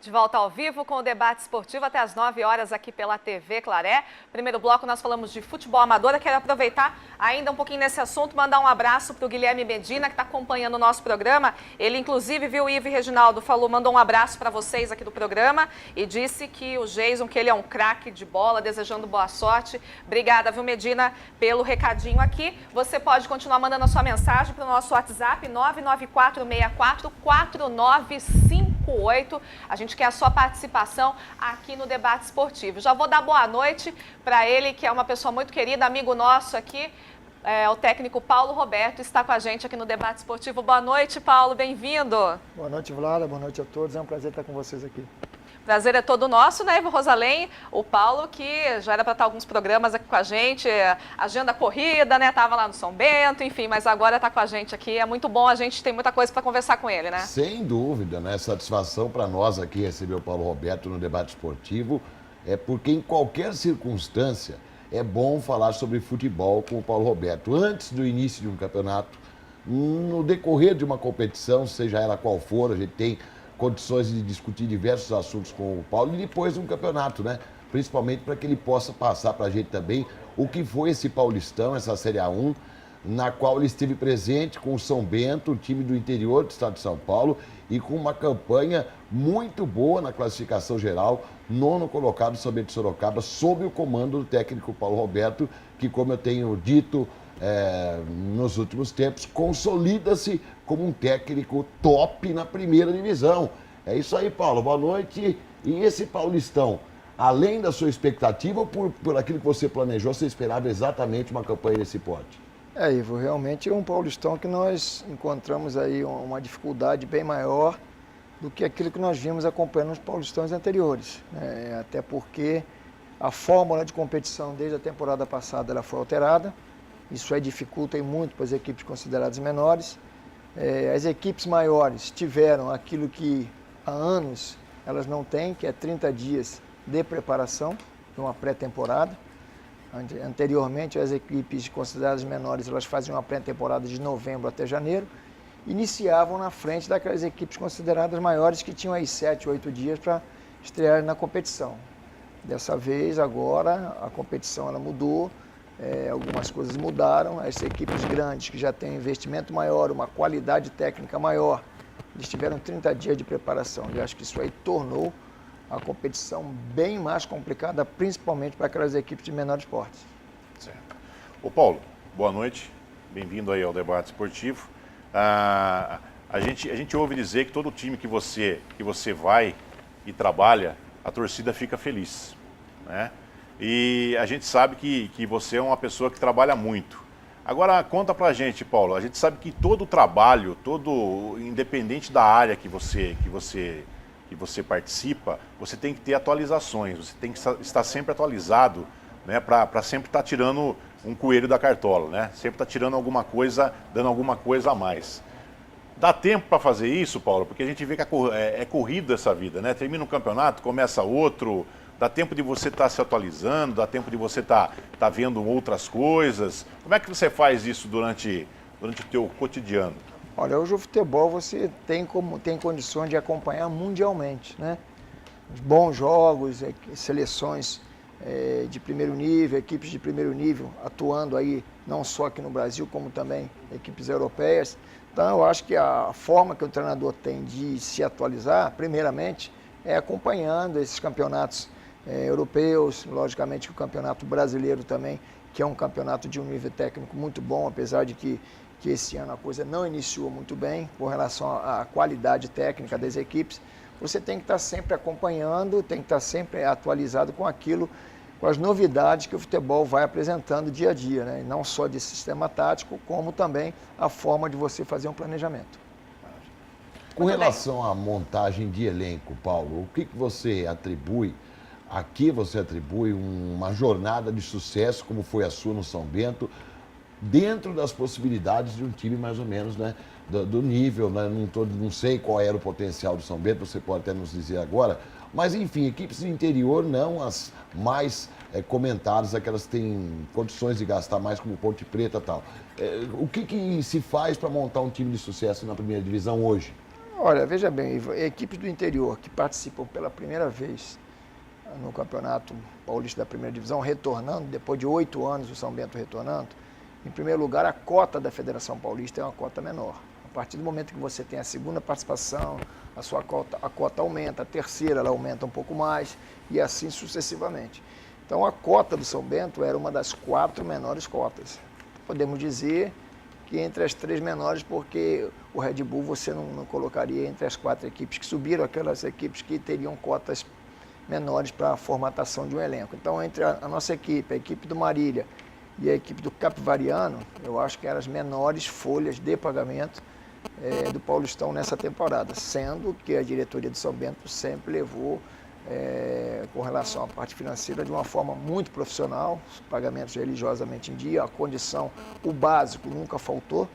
De volta ao vivo com o debate esportivo até às 9 horas aqui pela TV Claré. Primeiro bloco nós falamos de futebol amador. Eu quero aproveitar ainda um pouquinho nesse assunto, mandar um abraço para o Guilherme Medina, que está acompanhando o nosso programa. Ele inclusive viu o Ivo e Reginaldo, mandou um abraço para vocês aqui do programa e disse que o Jason, que ele é um craque de bola, desejando boa sorte. Obrigada, viu, Medina, pelo recadinho aqui. Você pode continuar mandando a sua mensagem para o nosso WhatsApp 994644958. A gente quer a sua participação aqui no debate esportivo. Já vou dar boa noite para ele, que é uma pessoa muito querida, amigo nosso aqui, o técnico Paulo Roberto, está com a gente aqui no debate esportivo. Boa noite, Paulo, bem-vindo. Boa noite, Vlada, boa noite a todos, é um prazer estar com vocês aqui. Prazer é todo nosso, né, Ivo Rosalém? O Paulo, que já era para estar alguns programas aqui com a gente, agenda corrida, né? Tava lá no São Bento, enfim, mas agora está com a gente aqui. É muito bom, a gente tem muita coisa para conversar com ele, né? Sem dúvida, né? Satisfação para nós aqui receber o Paulo Roberto no debate esportivo, porque em qualquer circunstância é bom falar sobre futebol com o Paulo Roberto. Antes do início de um campeonato, no decorrer de uma competição, seja ela qual for, a gente tem condições de discutir diversos assuntos com o Paulo e depois de um campeonato, né? Principalmente para que ele possa passar para a gente também o que foi esse Paulistão, essa Série A1, na qual ele esteve presente com o São Bento, o time do interior do estado de São Paulo, e com uma campanha muito boa na classificação geral, 9º colocado São Bento de Sorocaba, sob o comando do técnico Paulo Roberto, que, como eu tenho dito nos últimos tempos, consolida-se como um técnico top na primeira divisão. É isso aí, Paulo. Boa noite. E esse Paulistão, além da sua expectativa ou por aquilo que você planejou, você esperava exatamente uma campanha desse porte? Ivo, realmente é um Paulistão que nós encontramos aí uma dificuldade bem maior do que aquilo que nós vimos acompanhando nos Paulistões anteriores. Até porque a fórmula de competição desde a temporada passada ela foi alterada. Isso aí dificulta muito para as equipes consideradas menores. As equipes maiores tiveram aquilo que há anos elas não têm, que é 30 dias de preparação de uma pré-temporada. Anteriormente, as equipes consideradas menores elas faziam uma pré-temporada de novembro até janeiro, iniciavam na frente daquelas equipes consideradas maiores que tinham aí 7, 8 dias para estrear na competição. Dessa vez, agora, a competição ela mudou. Algumas coisas mudaram, as equipes grandes que já têm um investimento maior, uma qualidade técnica maior, eles tiveram 30 dias de preparação e acho que isso aí tornou a competição bem mais complicada, principalmente para aquelas equipes de menores portes. Certo. Ô Paulo, boa noite, bem-vindo aí ao debate esportivo. A gente ouve dizer que todo time que você vai e trabalha, a torcida fica feliz, né? E a gente sabe que você é uma pessoa que trabalha muito. Agora, conta pra gente, Paulo, a gente sabe que todo trabalho, independente da área que você participa, você tem que ter atualizações, você tem que estar sempre atualizado, né, para sempre estar tirando um coelho da cartola, né? Sempre estar tirando alguma coisa, dando alguma coisa a mais. Dá tempo para fazer isso, Paulo? Porque a gente vê que é corrida essa vida, né? Termina um campeonato, começa outro. Dá tempo de você estar se atualizando, dá tempo de você estar vendo outras coisas. Como é que você faz isso durante o teu cotidiano? Olha, hoje o futebol você tem condições de acompanhar mundialmente, né? Bons jogos, seleções de primeiro nível, equipes de primeiro nível atuando aí não só aqui no Brasil, como também equipes europeias. Então eu acho que a forma que o treinador tem de se atualizar, primeiramente, é acompanhando esses campeonatos europeus, logicamente o campeonato brasileiro também, que é um campeonato de um nível técnico muito bom, apesar de que esse ano a coisa não iniciou muito bem com relação à qualidade técnica das equipes. Você tem que estar sempre acompanhando, tem que estar sempre atualizado com as novidades que o futebol vai apresentando dia a dia, né? E não só de sistema tático, como também a forma de você fazer um planejamento. Com relação à montagem de elenco, Paulo, o que você atribui? Aqui você atribui uma jornada de sucesso, como foi a sua no São Bento, dentro das possibilidades de um time mais ou menos, né, do nível, né? Não sei qual era o potencial do São Bento, você pode até nos dizer agora, mas enfim, equipes do interior não as mais comentadas, aquelas que têm condições de gastar mais, como Ponte Preta e tal. O que se faz para montar um time de sucesso na primeira divisão hoje? Olha, veja bem, Ivo, equipes do interior que participam pela primeira vez no Campeonato Paulista da Primeira Divisão, retornando, depois de 8 anos o São Bento retornando, em primeiro lugar, a cota da Federação Paulista é uma cota menor. A partir do momento que você tem a segunda participação, a cota aumenta, a terceira ela aumenta um pouco mais e assim sucessivamente. Então a cota do São Bento era uma das 4 menores cotas. Podemos dizer que entre as 3 menores, porque o Red Bull você não colocaria entre as 4 equipes que subiram, aquelas equipes que teriam cotas menores para a formatação de um elenco. Então, entre a nossa equipe, a equipe do Marília e a equipe do Capivariano, eu acho que eram as menores folhas de pagamento do Paulistão nessa temporada, sendo que a diretoria do São Bento sempre levou, com relação à parte financeira, de uma forma muito profissional, os pagamentos religiosamente em dia, a condição, o básico nunca faltou.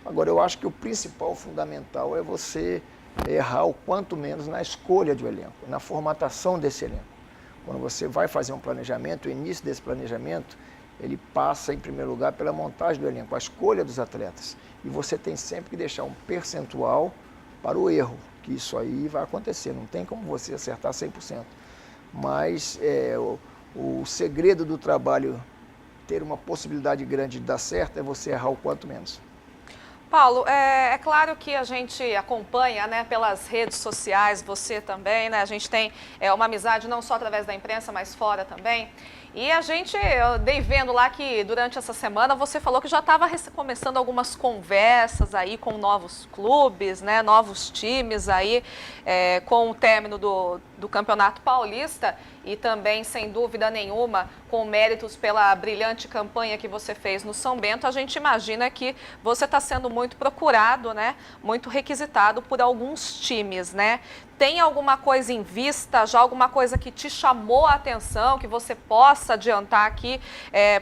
Agora, eu acho que o principal, o fundamental, é você errar o quanto menos na escolha do elenco, na formatação desse elenco. Quando você vai fazer um planejamento, o início desse planejamento, ele passa, em primeiro lugar, pela montagem do elenco, a escolha dos atletas. E você tem sempre que deixar um percentual para o erro, que isso aí vai acontecer, não tem como você acertar 100%. Mas o segredo do trabalho, ter uma possibilidade grande de dar certo, é você errar o quanto menos. Paulo, é claro que a gente acompanha, né, pelas redes sociais, você também, né? A gente tem uma amizade não só através da imprensa, mas fora também. E eu dei vendo lá que durante essa semana você falou que já estava começando algumas conversas aí com novos clubes, né, novos times aí, com o término do Campeonato Paulista e também, sem dúvida nenhuma, com méritos pela brilhante campanha que você fez no São Bento, a gente imagina que você está sendo muito procurado, né, muito requisitado por alguns times, né? Tem alguma coisa em vista, já alguma coisa que te chamou a atenção, que você possa adiantar aqui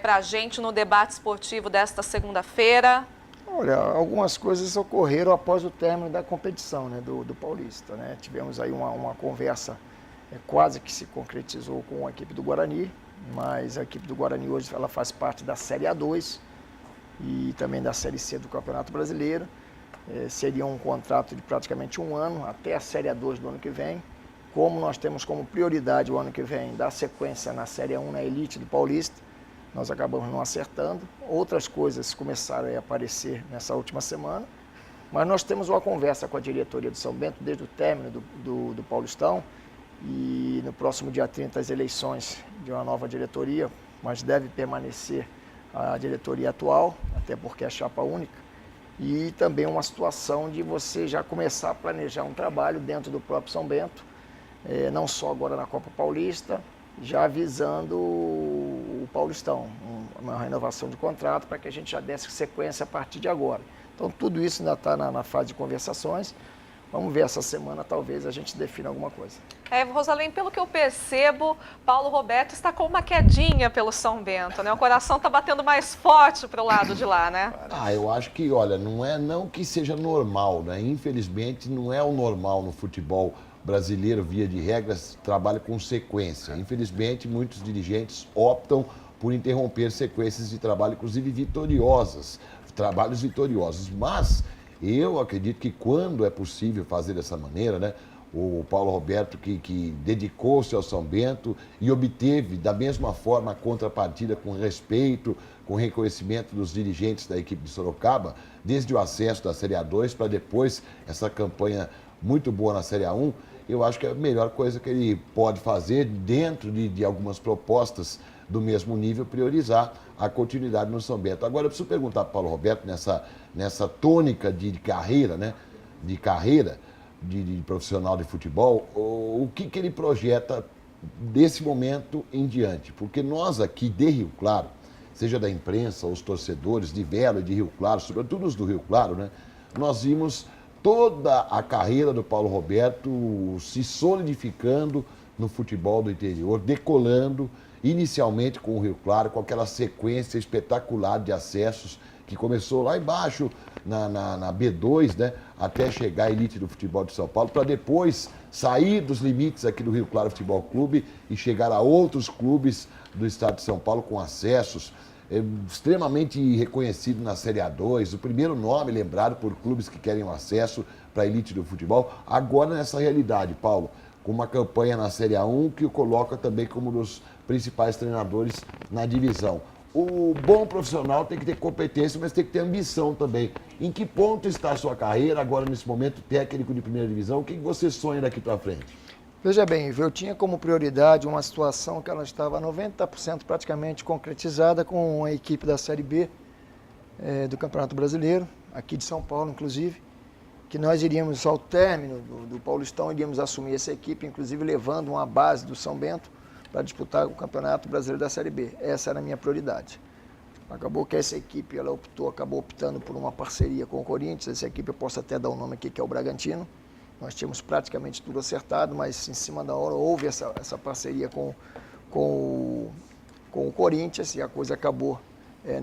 para a gente no debate esportivo desta segunda-feira? Olha, algumas coisas ocorreram após o término da competição, né, do Paulista, né? Tivemos aí uma conversa quase que se concretizou com a equipe do Guarani, mas a equipe do Guarani hoje ela faz parte da Série A2 e também da Série C do Campeonato Brasileiro. Seria um contrato de praticamente 1 ano, até a Série A2 do ano que vem. Como nós temos como prioridade o ano que vem dar sequência na Série A1, na elite do Paulista, nós acabamos não acertando. Outras coisas começaram a aparecer nessa última semana, mas nós temos uma conversa com a diretoria do São Bento desde o término do Paulistão, e no próximo dia 30 as eleições de uma nova diretoria, mas deve permanecer a diretoria atual, até porque é chapa única. E também uma situação de você já começar a planejar um trabalho dentro do próprio São Bento, não só agora na Copa Paulista, já visando o Paulistão, uma renovação de contrato para que a gente já desse sequência a partir de agora. Então tudo isso ainda está na fase de conversações. Vamos ver essa semana, talvez a gente defina alguma coisa. Rosalém, pelo que eu percebo, Paulo Roberto está com uma quedinha pelo São Bento, né? O coração está batendo mais forte para o lado de lá, né? Eu acho que, olha, não que seja normal, né? Infelizmente, não é o normal no futebol brasileiro, via de regras, trabalha com sequência. Infelizmente, muitos dirigentes optam por interromper sequências de trabalho, inclusive vitoriosas, trabalhos vitoriosos. Mas eu acredito que quando é possível fazer dessa maneira, né? O Paulo Roberto que dedicou-se ao São Bento e obteve da mesma forma a contrapartida com respeito, com reconhecimento dos dirigentes da equipe de Sorocaba, desde o acesso da Série A2 para depois essa campanha muito boa na Série A1, eu acho que é a melhor coisa que ele pode fazer dentro de algumas propostas do mesmo nível, priorizar a continuidade no São Bento. Agora eu preciso perguntar para o Paulo Roberto, nessa tônica de carreira, né? De carreira, de profissional de futebol, o que ele projeta desse momento em diante. Porque nós aqui de Rio Claro, seja da imprensa, os torcedores de Vela e de Rio Claro, sobretudo os do Rio Claro, né, nós vimos toda a carreira do Paulo Roberto se solidificando no futebol do interior, decolando, inicialmente com o Rio Claro, com aquela sequência espetacular de acessos que começou lá embaixo, na B2, né, até chegar à elite do futebol de São Paulo, para depois sair dos limites aqui do Rio Claro Futebol Clube e chegar a outros clubes do estado de São Paulo com acessos, extremamente reconhecido na Série A2, o primeiro nome lembrado por clubes que querem o acesso, para a elite do futebol. Agora nessa realidade, Paulo, com uma campanha na Série A1 que o coloca também como um dos principais treinadores na divisão. O bom profissional tem que ter competência, mas tem que ter ambição também. Em que ponto está a sua carreira agora, nesse momento, técnico de primeira divisão? O que você sonha daqui para frente? Veja bem, eu tinha como prioridade uma situação que ela estava 90% praticamente concretizada com a equipe da Série B do Campeonato Brasileiro, aqui de São Paulo, inclusive, que nós iríamos, ao término do Paulistão, iríamos assumir essa equipe, inclusive levando uma base do São Bento para disputar o Campeonato Brasileiro da Série B. Essa era a minha prioridade. Acabou que essa equipe acabou optando por uma parceria com o Corinthians. Essa equipe eu posso até dar o nome aqui, que é o Bragantino. Nós tínhamos praticamente tudo acertado, mas em cima da hora houve essa parceria com o Corinthians e a coisa acabou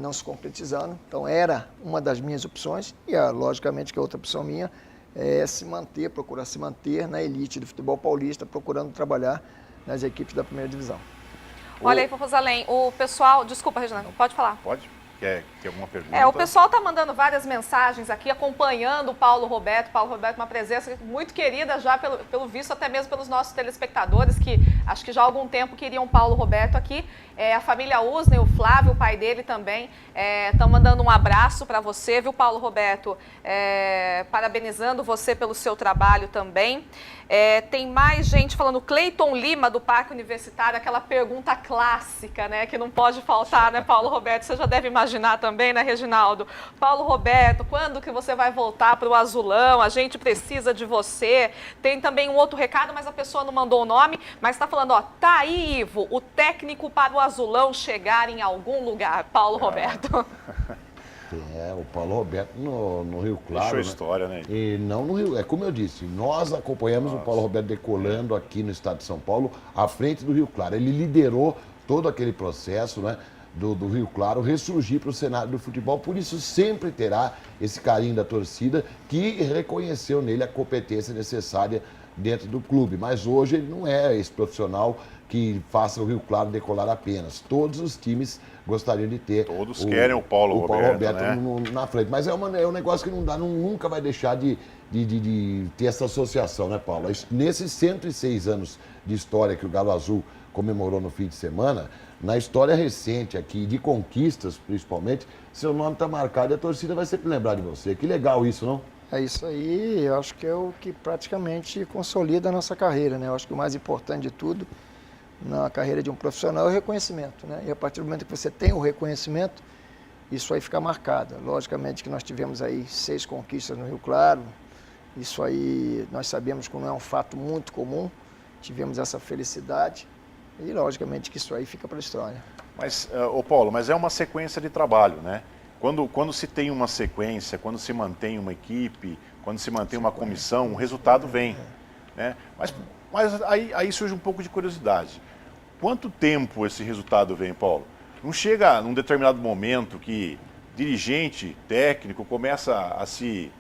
não se concretizando. Então era uma das minhas opções e logicamente que a outra opção minha é procurar se manter na elite do futebol paulista, procurando trabalhar nas equipes da primeira divisão. Olha aí, Rosalém, o pessoal... Desculpa, Regina, pode falar. Pode? Quer alguma pergunta? O pessoal está mandando várias mensagens aqui, acompanhando o Paulo Roberto. Paulo Roberto, uma presença muito querida já, pelo visto, até mesmo pelos nossos telespectadores, que acho que já há algum tempo queriam o Paulo Roberto aqui. A família Usner, o Flávio, o pai dele também, estão mandando um abraço para você, viu, Paulo Roberto? Parabenizando você pelo seu trabalho também. Tem mais gente falando, Cleiton Lima, do Parque Universitário, aquela pergunta clássica, né, que não pode faltar, né, Paulo Roberto? Você já deve imaginar também, né, Reginaldo? Paulo Roberto, quando que você vai voltar para o Azulão? A gente precisa de você. Tem também um outro recado, mas a pessoa não mandou o nome, mas está falando, tá aí, Ivo, o técnico para o Azulão chegar em algum lugar. Paulo Roberto. O Paulo Roberto no Rio Claro. Deixou história, né? E não no Rio. Como eu disse, nós acompanhamos o Paulo Roberto decolando aqui no estado de São Paulo, à frente do Rio Claro. Ele liderou todo aquele processo, né, do Rio Claro ressurgir para o cenário do futebol. Por isso sempre terá esse carinho da torcida que reconheceu nele a competência necessária dentro do clube. Mas hoje ele não é esse profissional que faça o Rio Claro decolar apenas. Todos os times gostariam de ter. Todos querem o Paulo Roberto, né? Na frente. Mas é um negócio que não dá, nunca vai deixar de ter essa associação, né, Paulo? Nesses 106 anos de história que o Galo Azul comemorou no fim de semana, na história recente aqui, de conquistas principalmente, seu nome está marcado e a torcida vai sempre lembrar de você. Que legal isso, não? É isso aí, eu acho que é o que praticamente consolida a nossa carreira, né? Eu acho que o mais importante de tudo na carreira de um profissional é o reconhecimento, né? E a partir do momento que você tem o reconhecimento, isso aí fica marcado. Logicamente que nós tivemos aí 6 conquistas no Rio Claro, isso aí nós sabemos que não é um fato muito comum, tivemos essa felicidade e logicamente que isso aí fica para a história. Mas, Paulo, mas é uma sequência de trabalho, né? Quando se tem uma sequência, quando se mantém uma equipe, quando se mantém uma comissão, o resultado vem, né? Mas aí surge um pouco de curiosidade. Quanto tempo esse resultado vem, Paulo? Não chega num determinado momento que dirigente, técnico, começa a se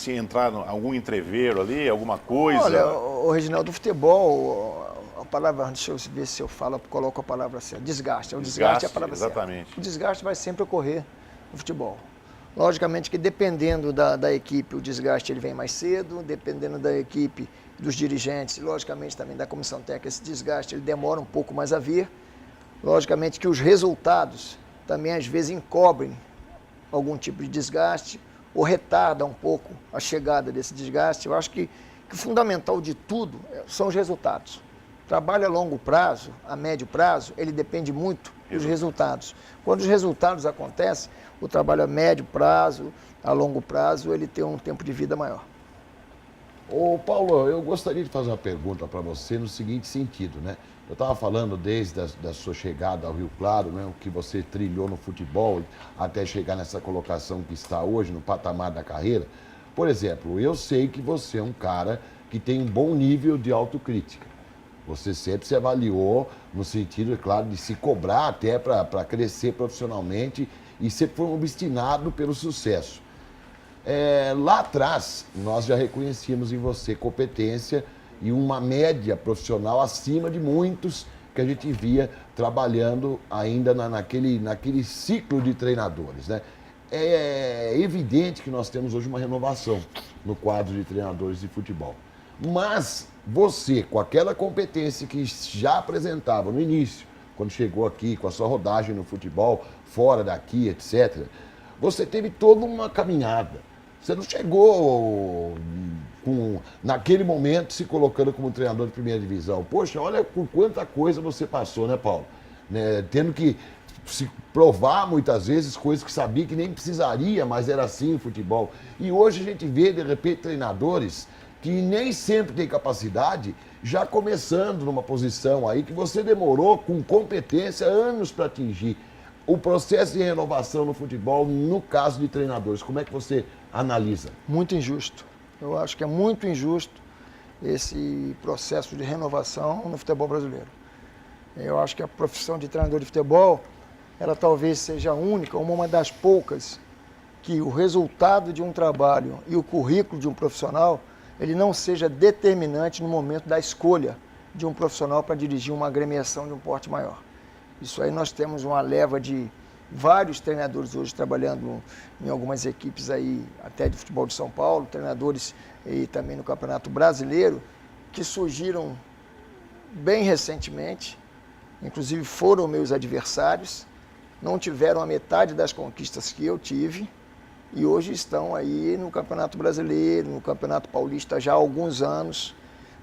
entrar em algum entreveiro ali, alguma coisa? Olha, o Reginaldo, do futebol, a palavra, deixa eu ver se eu coloco a palavra certa, desgaste. O desgaste é a palavra exatamente. certa. O desgaste vai sempre ocorrer no futebol. Logicamente que dependendo da equipe, o desgaste ele vem mais cedo, dependendo da equipe, dos dirigentes, logicamente também da comissão técnica, esse desgaste ele demora um pouco mais a vir. Logicamente que os resultados também às vezes encobrem algum tipo de desgaste ou retarda um pouco a chegada desse desgaste. Eu acho que o fundamental de tudo são os resultados. Trabalho a longo prazo, a médio prazo, ele depende muito dos resultados. Quando os resultados acontecem, o trabalho a médio prazo, a longo prazo, ele tem um tempo de vida maior. Ô Paulo, eu gostaria de fazer uma pergunta para você no seguinte sentido, né? Eu estava falando desde a sua chegada ao Rio Claro, né? O que você trilhou no futebol até chegar nessa colocação que está hoje, no patamar da carreira. Por exemplo, eu sei que você é um cara que tem um bom nível de autocrítica. Você sempre se avaliou no sentido, é claro, de se cobrar até para crescer profissionalmente e sempre foi um obstinado pelo sucesso. Lá atrás, nós já reconhecíamos em você competência e uma média profissional acima de muitos que a gente via trabalhando ainda naquele ciclo de treinadores, né? é evidente que nós temos hoje uma renovação no quadro de treinadores de futebol. Mas você, com aquela competência que já apresentava no início, quando chegou aqui, com a sua rodagem no futebol, fora daqui, etc., você teve toda uma caminhada. Você não chegou naquele momento se colocando como treinador de primeira divisão. Poxa, olha por quanta coisa você passou, né, Paulo? Né, tendo que se provar muitas vezes coisas que sabia que nem precisaria, mas era assim o futebol. E hoje a gente vê, de repente, treinadores que nem sempre têm capacidade, já começando numa posição aí que você demorou com competência anos para atingir. O processo de renovação no futebol, no caso de treinadores, como é que você analisa? Muito injusto. Eu acho que é muito injusto esse processo de renovação no futebol brasileiro. Eu acho que a profissão de treinador de futebol, ela talvez seja a única, uma das poucas, que o resultado de um trabalho e o currículo de um profissional, ele não seja determinante no momento da escolha de um profissional para dirigir uma agremiação de um porte maior. Isso aí nós temos uma leva de vários treinadores hoje trabalhando em algumas equipes aí, até de futebol de São Paulo, treinadores e também no Campeonato Brasileiro, que surgiram bem recentemente, inclusive foram meus adversários, não tiveram a metade das conquistas que eu tive e hoje estão aí no Campeonato Brasileiro, no Campeonato Paulista já há alguns anos.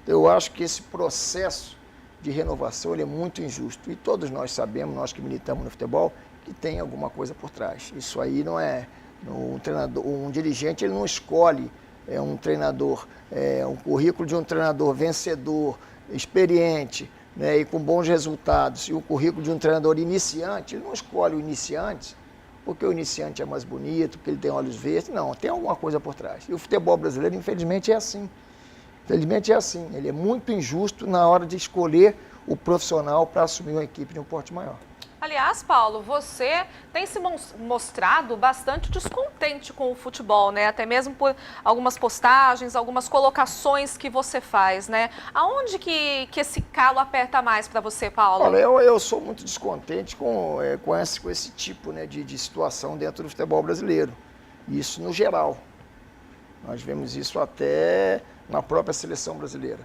Eu acho que esse processo de renovação ele é muito injusto e todos nós sabemos, nós que militamos no futebol, que tem alguma coisa por trás. Isso aí não é um treinador, um dirigente ele não escolhe um treinador, um currículo de um treinador vencedor, experiente, né, e com bons resultados, e o currículo de um treinador iniciante, ele não escolhe o iniciante porque o iniciante é mais bonito, porque ele tem olhos verdes, não, tem alguma coisa por trás. E o futebol brasileiro, infelizmente, é assim. Infelizmente é assim, ele é muito injusto na hora de escolher o profissional para assumir uma equipe de um porte maior. Aliás, Paulo, você tem se mostrado bastante descontente com o futebol, né? Até mesmo por algumas postagens, algumas colocações que você faz, né? Aonde que esse calo aperta mais para você, Paulo? Olha, eu sou muito descontente com esse tipo, né, de situação dentro do futebol brasileiro. Isso no geral. Nós vemos isso até na própria seleção brasileira.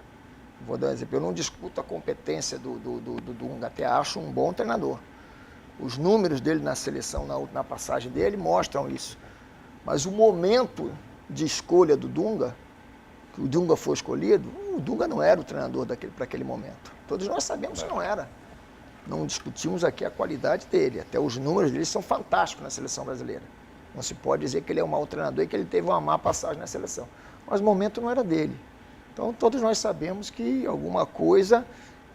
Vou dar um exemplo, eu não discuto a competência do Dunga, até acho um bom treinador. Os números dele na seleção, na passagem dele, mostram isso. Mas o momento de escolha do Dunga, que o Dunga foi escolhido, o Dunga não era o treinador para aquele momento. Todos nós sabemos que não era. Não discutimos aqui a qualidade dele, até os números dele são fantásticos na seleção brasileira. Não se pode dizer que ele é um mau treinador e que ele teve uma má passagem na seleção. Mas o momento não era dele. Então todos nós sabemos que alguma coisa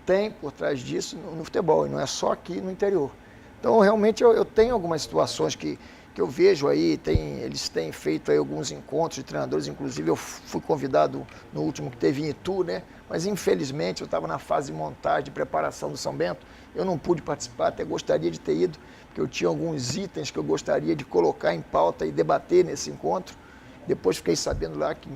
tem por trás disso no futebol, e não é só aqui no interior. Então, realmente, eu tenho algumas situações que eu vejo aí, eles têm feito aí alguns encontros de treinadores, inclusive eu fui convidado no último que teve em Itu, né? Mas, infelizmente, eu estava na fase de montagem, de preparação do São Bento, eu não pude participar, até gostaria de ter ido, porque eu tinha alguns itens que eu gostaria de colocar em pauta e debater nesse encontro. Depois fiquei sabendo lá que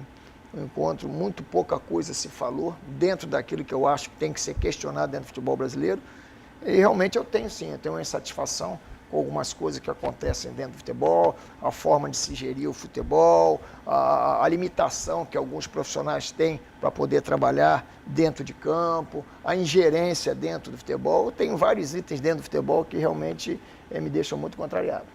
no encontro muito pouca coisa se falou dentro daquilo que eu acho que tem que ser questionado dentro do futebol brasileiro. E realmente eu tenho uma insatisfação com algumas coisas que acontecem dentro do futebol, a forma de se gerir o futebol, a limitação que alguns profissionais têm para poder trabalhar dentro de campo, a ingerência dentro do futebol. Eu tenho vários itens dentro do futebol que realmente me deixam muito contrariado.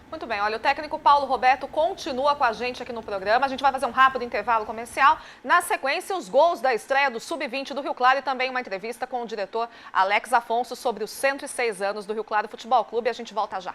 Muito bem, olha, o técnico Paulo Roberto continua com a gente aqui no programa. A gente vai fazer um rápido intervalo comercial. Na sequência, os gols da estreia do Sub-20 do Rio Claro e também uma entrevista com o diretor Alex Afonso sobre os 106 anos do Rio Claro Futebol Clube. A gente volta já.